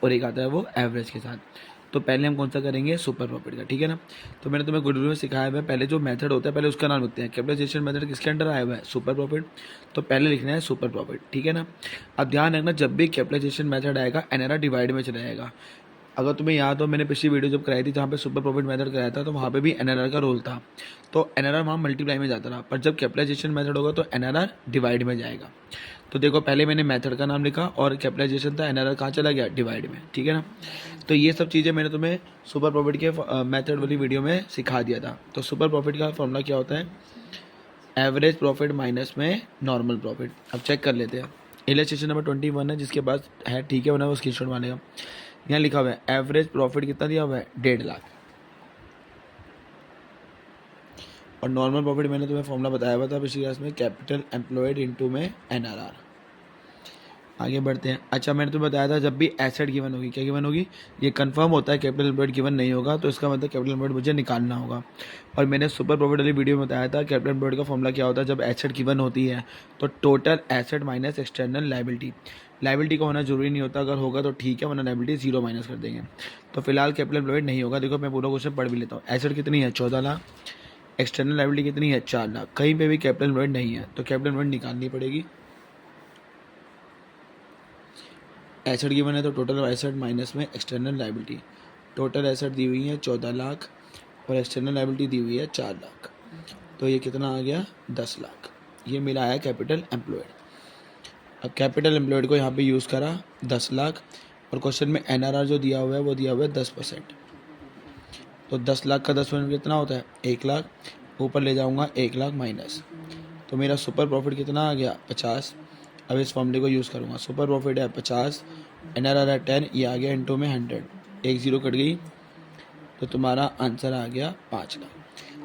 और एक आता है वो एवरेज के साथ। तो पहले हम कौन सा करेंगे, सुपर प्रॉफिट का, ठीक है ना। तो मैंने तुम्हें गुडविल में सिखाया हुआ है, पहले जो मेथड होता है पहले उसका नाम लिखते हैं। कैपिटलाइजेशन मेथड किसके अंडर आया हुआ है, सुपर प्रॉफिट। तो पहले लिखना है सुपर प्रॉफिट, ठीक है ना। अब ध्यान रखना, जब भी कैपिटलाइजेशन मेथड आएगा एनआरआर डिवाइड में चला जाएगा। अगर तुम्हें याद हो, मैंने पिछली वीडियो जब कराई थी जहाँ पे सुपर प्रॉफिट मेथड कराया था, तो वहाँ पे भी एनआरआर का रोल था। तो एनआरआर वहाँ मल्टीप्लाई में जाता रहा, पर जब कैपिटलाइजेशन मेथड होगा तो एनआरआर डिवाइड में जाएगा। तो देखो, पहले मैंने मेथड का नाम लिखा और कैपिटलाइजेशन था, एनआरआर कहाँ चला गया, डिवाइड में, ठीक है ना। तो ये सब चीज़ें मैंने तुम्हें सुपर प्रॉफिट के मेथड वाली वीडियो में सिखा दिया था। तो सुपर प्रॉफिट का फॉर्मूला क्या होता है, एवरेज प्रॉफिट माइनस में नॉर्मल प्रॉफिट। अब चेक कर लेते हैं। इलस्ट्रेशन नंबर 21 है, जिसके पास है ठीक है, वरना वो स्क्रीनशॉट मारेगा। यहाँ लिखा हुआ है एवरेज प्रॉफिट कितना दिया हुआ है, 1.5 लाख। और नॉर्मल प्रॉफिट मैंने तुम्हें फॉर्मूला बताया हुआ था पिछली क्लास में, कैपिटल एम्प्लॉयड इनटू में एनआरआर। आगे बढ़ते हैं। अच्छा, मैंने तुम्हें बताया था जब भी एसेट गिवन होगी, क्या गिवन होगी, ये कंफर्म होता है कैपिटल एम्प्लॉयड गिवन नहीं होगा तो इसका मतलब कैपिटल एम्प्लॉयड मुझे निकालना होगा। और मैंने सुपर प्रॉफिट वाली वीडियो में बताया था कैपिटल एम्प्लॉयड का फॉर्मूला क्या होता है, जब एसेट गिवन होती है तो total asset minus external liability. Liability का होना जरूरी नहीं होता, अगर होगा तो ठीक है, वरना लाइबिलिटी 0 माइनस कर देंगे। तो फिलहाल कैपिटल एम्प्लॉयड नहीं होगा। देखो मैं पूरा क्वेश्चन पढ़ भी लेता हूँ। एसेट कितनी है, 14 लाख। एक्सटर्नल लाइबिलिटी कितनी है, 4 लाख। कहीं पे भी कैपिटल एम्प्लॉयड नहीं है तो कैपिटल एम्प्लॉयड निकालनी पड़ेगी। एसेट गिवन है तो टोटल एसेट माइनस में एक्सटर्नल लाइबिलिटी। टोटल एसेट दी हुई है 14 लाख और एक्सटर्नल लाइबिलिटी दी हुई है 4 लाख। तो ये कितना आ गया, 10 लाख। ये मिला है कैपिटल एम्प्लॉयड। अब कैपिटल एम्प्लॉयड को यहाँ पे यूज़ करा 10 लाख, और क्वेश्चन में एनआरआर जो दिया हुआ है वो दिया हुआ है 10%। तो 10 लाख का 10% कितना होता है, 1 लाख। ऊपर ले जाऊँगा 1 लाख माइनस, तो मेरा सुपर प्रॉफिट कितना आ गया, 50। अब इस फॉर्मूले को यूज़ करूँगा। सुपर प्रॉफिट है 50, एनआरआर है 10, ये आ गया इनटू में 100। एक जीरो कट गई तो तुम्हारा आंसर आ गया 5 लाख।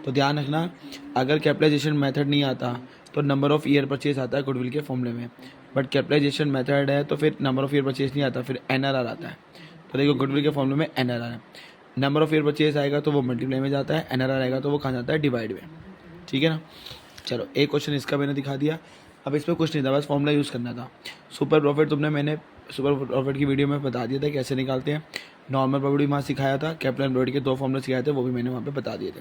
तो ध्यान रखना, अगर कैपिटलाइजेशन मेथड नहीं आता तो नंबर ऑफ़ ईयर परचेज आता है गुडविल के फॉर्मूले में, बट कैपिटलाइजेशन मेथड है तो फिर नंबर ऑफ़ ईयर परचेज नहीं आता, फिर एनआरआर आता है। तो देखो गुडविल के फॉर्मूले में एनआरआर है, नंबर ऑफ़ ईयर परचेज आएगा तो वो मल्टीप्लाई में जाता है, एनआरआर आएगा तो वो कहाँ जाता है, डिवाइड में, ठीक है ना। चलो एक क्वेश्चन इसका मैंने दिखा दिया। अब इसमें कुछ नहीं था, बस फॉर्मूला यूज़ करना था। सुपर प्रॉफिट मैंने सुपर प्रॉफिट की वीडियो में बता दिया था कैसे निकालते हैं। नॉर्मल प्रॉफिट भी वहाँ सिखाया था, कैपिटल एम्प्लॉयड के 2 फॉर्मूले सिखाए थे, वो भी मैंने वहाँ पे बता दिए थे।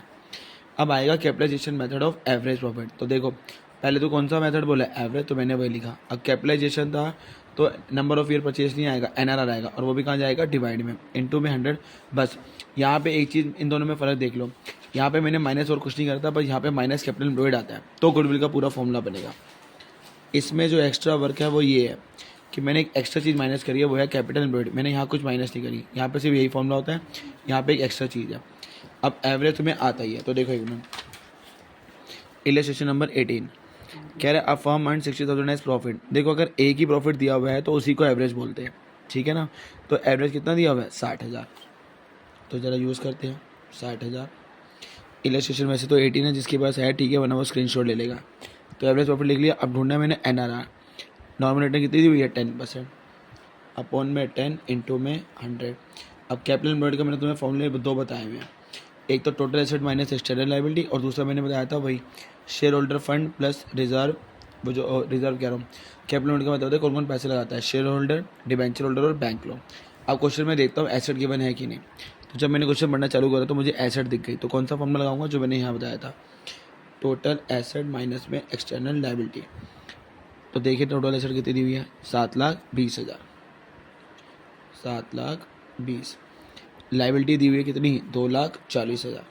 अब आएगा capitalization method of average profit. तो देखो पहले तो कौन सा मेथड बोला, एवरेज, तो मैंने वही लिखा। अब कैपिटलाइजेशन था तो नंबर ऑफ ईयर परचेज नहीं आएगा, एनआरआर आएगा, और वो भी कहाँ जाएगा, डिवाइड में, इनटू में 100। बस यहाँ पे एक चीज़ इन दोनों में फ़र्क देख लो, यहाँ पे मैंने माइनस और कुछ नहीं करता, बस यहाँ पे माइनस कैपिटल एम्प्लॉयड आता है तो गुडविल का पूरा फॉर्मूला बनेगा। इसमें जो एक्स्ट्रा वर्क है वो ये है कि मैंने एक एक्स्ट्रा चीज़ माइनस करी है, वो है कैपिटल एम्प्लॉयड। मैंने यहाँ कुछ माइनस नहीं करी, यहाँ पे सिर्फ यही फॉर्मूला होता है, यहाँ पे एक एक्स्ट्रा चीज़ है। अब एवरेज तुम्हें आता ही है, तो देखो एक मिनट। इलस्ट्रेशन नंबर 18 कह रहा है a firm earn 60,000 as profit. देखो अगर एक ही प्रॉफिट दिया हुआ है तो उसी को एवरेज बोलते हैं, ठीक है ना। तो एवरेज कितना दिया हुआ है, 60,000। तो ज़रा यूज़ करते हैं 60,000। इलस्ट्रेशन वैसे तो 18 है, जिसके पास है ठीक है, वरना वो स्क्रीनशॉट ले लेगा। तो एवरेज प्रॉफिट लिख लिया। अब ढूंढना है मैंने एनआरआर। नॉर्मल रिटर्न कितनी दी हुई है, 10%, अपॉन में 10 इंटू में 100। अब कैपिटल एम्प्लॉयड का मैंने तुम्हें फॉर्मूले 2 बताए हुए हैं, एक तो total asset minus external liability, और दूसरा मैंने बताया था वही share holder fund plus reserve. वो जो रिजर्व कह रहा हूँ, कैपिटल एम्प्लॉयड का मतलब है कौन कौन पैसे लगाता है, शेयर होल्डर, डिबेंचर होल्डर और बैंक लोन। अब क्वेश्चन में देखता हूँ एसेट गिवन है कि नहीं। तो जब मैंने क्वेश्चन पढ़ना चालू करा तो मुझे एसेट दिख गई, तो कौन सा फॉर्मूला लगाऊंगा, जो मैंने यहाँ बताया था, टोटल एसेट माइनस में एक्सटर्नल लाइबिलिटी। तो देखिए टोटल एसेट कितनी दी हुई है, 7,20,000, 7,20,000। लाइबिलिटी दी हुई है कितनी, 2,40,000।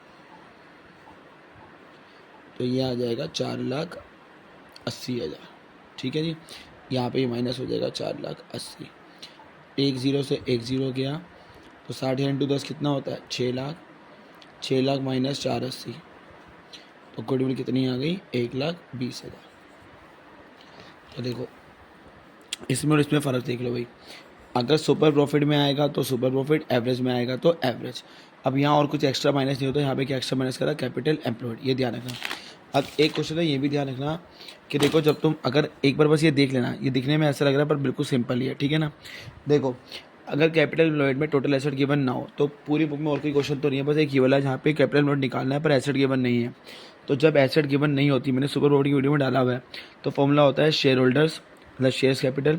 तो ये आ जाएगा 4,80,000, ठीक है जी। यहाँ पे माइनस हो जाएगा 4,80,000। एक ज़ीरो से एक ज़ीरो गया तो 60 इंटू 10 कितना होता है, 6 लाख। 6 लाख माइनस 480, तो गुडविल कितनी आ गई, 1,20,000। तो देखो इसमें और इसमें फ़र्क देख लो भाई, अगर सुपर प्रॉफिट में आएगा तो सुपर प्रॉफिट, एवरेज में आएगा तो एवरेज। अब यहाँ और कुछ एक्स्ट्रा माइनस नहीं होता, यहाँ पे क्या एक्स्ट्रा माइनस करा, कैपिटल एम्प्लॉयड, ये ध्यान रखना। अब एक क्वेश्चन है ये भी ध्यान रखना कि देखो जब तुम अगर एक बार बस ये देख लेना, ये दिखने में ऐसा लग रहा है पर बिल्कुल सिंपल ही है, ठीक है ना। देखो अगर कैपिटल एम्प्लॉयड में टोटल एसेट गिवन ना हो तो पूरी बुक में और कोई क्वेश्चन तो नहीं है, बस एक ही वाला है जहाँ पे कैपिटल एम्प्लॉयड निकालना है पर एसेट गिवन नहीं है। तो जब एसेट गिवन नहीं होती, मैंने सुपर प्रॉफिट की वीडियो में डाला हुआ है, तो फॉर्मूला होता है share holders plus shares capital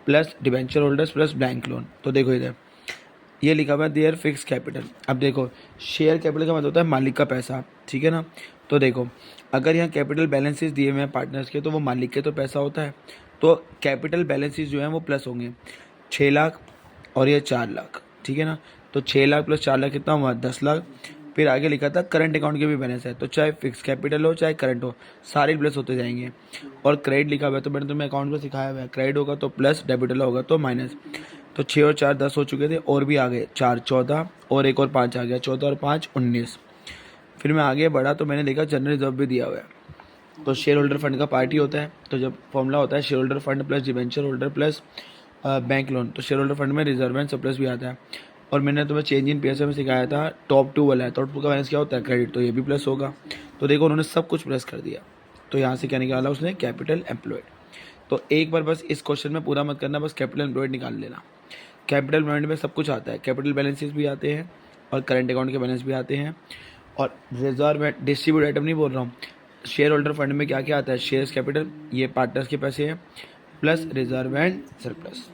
plus debenture holders plus bank loan. तो देखो इधर ये लिखा हुआ है देयर फिक्स कैपिटल। अब देखो शेयर कैपिटल का मतलब होता है मालिक का पैसा, ठीक है ना। तो देखो अगर यहाँ कैपिटल बैलेंसेस दिए हुए हैं पार्टनर्स के तो वो मालिक के तो पैसा होता है, तो कैपिटल बैलेंसेस जो हैं वो प्लस होंगे। 6 लाख और ये 4 लाख, ठीक है ना। तो 6 लाख प्लस 4 लाख कितना हुआ 10 लाख। फिर आगे लिखा था करंट अकाउंट के भी बैलेंस है, तो चाहे फिक्स कैपिटल हो चाहे करंट हो सारे प्लस होते जाएंगे। और क्रेडिट लिखा हुआ है तो मैंने तुम्हें अकाउंट में सिखाया हुआ है, क्रेडिट होगा तो प्लस, डेबिट होगा तो माइनस। तो 6 और 4 10 हो चुके थे, और भी आ गए 4 14 और एक और 5 आ गया, 14 और 5 19। फिर मैं आगे बढ़ा तो मैंने देखा जनरल रिजर्व भी दिया हुआ है। तो शेयर होल्डर फंड का पार्ट ही होता है, तो जब फॉर्मूला होता है share holder fund plus debenture holder plus bank loan, तो शेयर होल्डर फंड में रिजर्व एंड सरप्लस भी आता है। और मैंने तुम्हें चेंज इन पीएसए में सिखाया था टॉप 2 वाला है, टॉप 2 का बैलेंस क्या होता है क्रेडिट, तो ये भी प्लस होगा। तो देखो उन्होंने सब कुछ प्लस कर दिया, तो यहाँ से क्या निकाला उसने कैपिटल एम्प्लॉयड। तो एक बार बस इस क्वेश्चन में पूरा मत करना, बस कैपिटल एम्प्लॉयड निकाल लेना। कैपिटल एम्प्लॉयड में सब कुछ आता है, कैपिटल बैलेंसेस भी आते हैं और करंट अकाउंट के बैलेंस भी आते हैं। और रिजर्व एंड डिस्ट्रीब्यूट आइटम नहीं बोल रहा हूँ, शेयर होल्डर फंड में क्या क्या आता है, शेयर्स कैपिटल ये पार्टनर्स के पैसे हैं प्लस रिजर्व एंड सरप्लस।